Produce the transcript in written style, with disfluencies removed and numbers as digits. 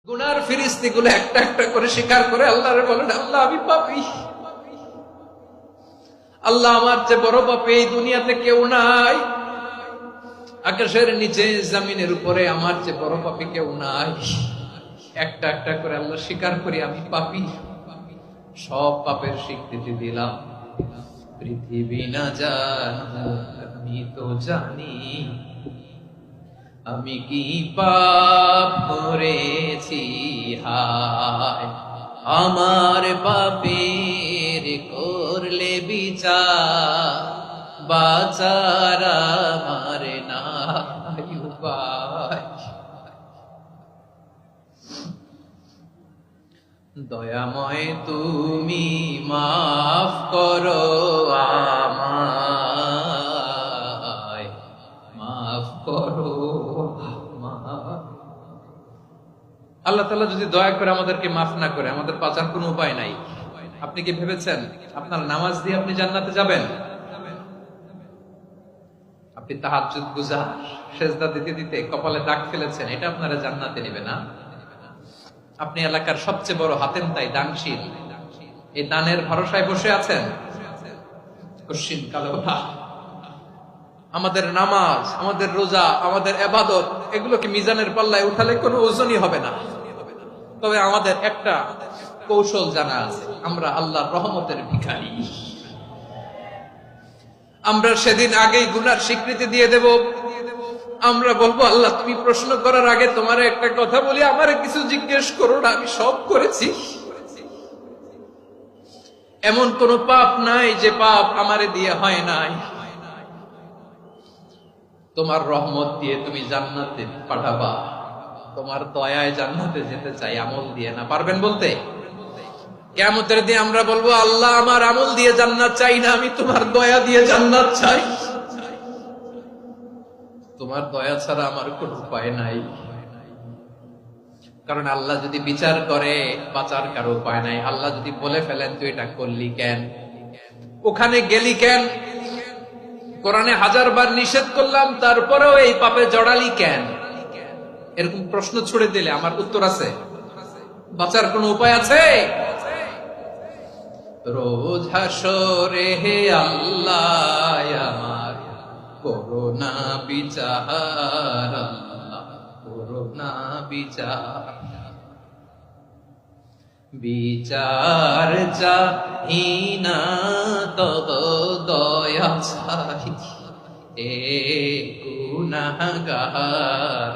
গুনার ফিরিস্তিগুলো একটা একটা করে স্বীকার করে আল্লাহরে বলেন, আল্লাহ আমি পাপী, আল্লাহ আমার চেয়ে বড় পাপী এই দুনিয়াতে কেউ নাই, আকাশের নিচে জমিনের উপরে আমার চেয়ে বড় পাপী কেউ নাই। একটা একটা করে আল্লাহ স্বীকার করি আমি পাপী, সব পাপের স্বীকৃতি দিলাম। পৃথিবী না জানো আমি তো জানি, আমি কি পাপ করেছি, হায় আমার পাপের করলে বিচার, বাঁচার আমার নাই উপায়। দয়াময় তুমি মাফ করো আমায়, মাফ করো। আল্লাহ তাআলা যদি দয়া করে আমাদেরকে মাফ না করে, আমাদের বাঁচার কোনো উপায় নাই। আপনি কি ভেবেছেন আপনার নামাজ দিয়ে আপনি জান্নাতে যাবেন? আপনি তাহাজ্জুদ গুজার, সেজদা দিতে দিতে কপালে দাগ ফেলেছেন, এটা আপনারা জান্নাতে নেবে না। আপনি এলাকার সবচেয়ে বড় হাতেম তাই দানশীল, এই দানের ভরসায় বসে আছেন, কশিন কালো ওঠা। আমাদের নামাজ, আমাদের রোজা, আমাদের ইবাদত, এগুলোকে মিজানের পাল্লায় উঠালে কোনো ওজনই হবে না। তবে আমাদের একটা কৌশল জানা আছে, আমরা আল্লাহর রহমতের ভিখারি। আমরা সেদিন আগেই গুনার স্বীকৃতি দিয়ে দেব। আমরা বলবো, আল্লাহ তুমি প্রশ্ন করার আগে তোমার একটা কথা বলি, আমারে কিছু জিজ্ঞেস করো না, আমি সব করেছি। এমন কোন পাপ নাই যে পাপ আমারে দিয়ে হয় নাই। তোমার রহমত দিয়ে তুমি জান্নাতে পাঠাবা, তোমার দয়ায় জান্নাতে যেতে চাই, আমল দিয়ে না। পারবেন বলতে? কিয়ামতের দিন আমরা বলবো, আল্লাহ আমার আমল দিয়ে জান্নাত চাই না, আমি তোমার দয়া দিয়ে জান্নাত চাই। তোমার দয়া ছাড়া আমার কোন উপায় নাই। কারণ আল্লাহ যদি বিচার করে, বাঁচার কারো উপায় নাই। আল্লাহ যদি বলে ফেলেন তুই এটা করলি কেন, ওখানে গেলি কেন, কোরআনে 1000 বার নিষেধ করলাম তারপরেও এই পাপে জড়ালি কেন, এরকম প্রশ্ন ছুড়ে দিলে আমার উত্তর আছে? বাঁচার কোন উপায় আছে? রোজ হাসরে হে আল্লাহ আমার করোনা বিচার, আল্লাহ করোনা বিচার, বিচার চাহি না তব দয়া চাহি, এ গুনাহগার।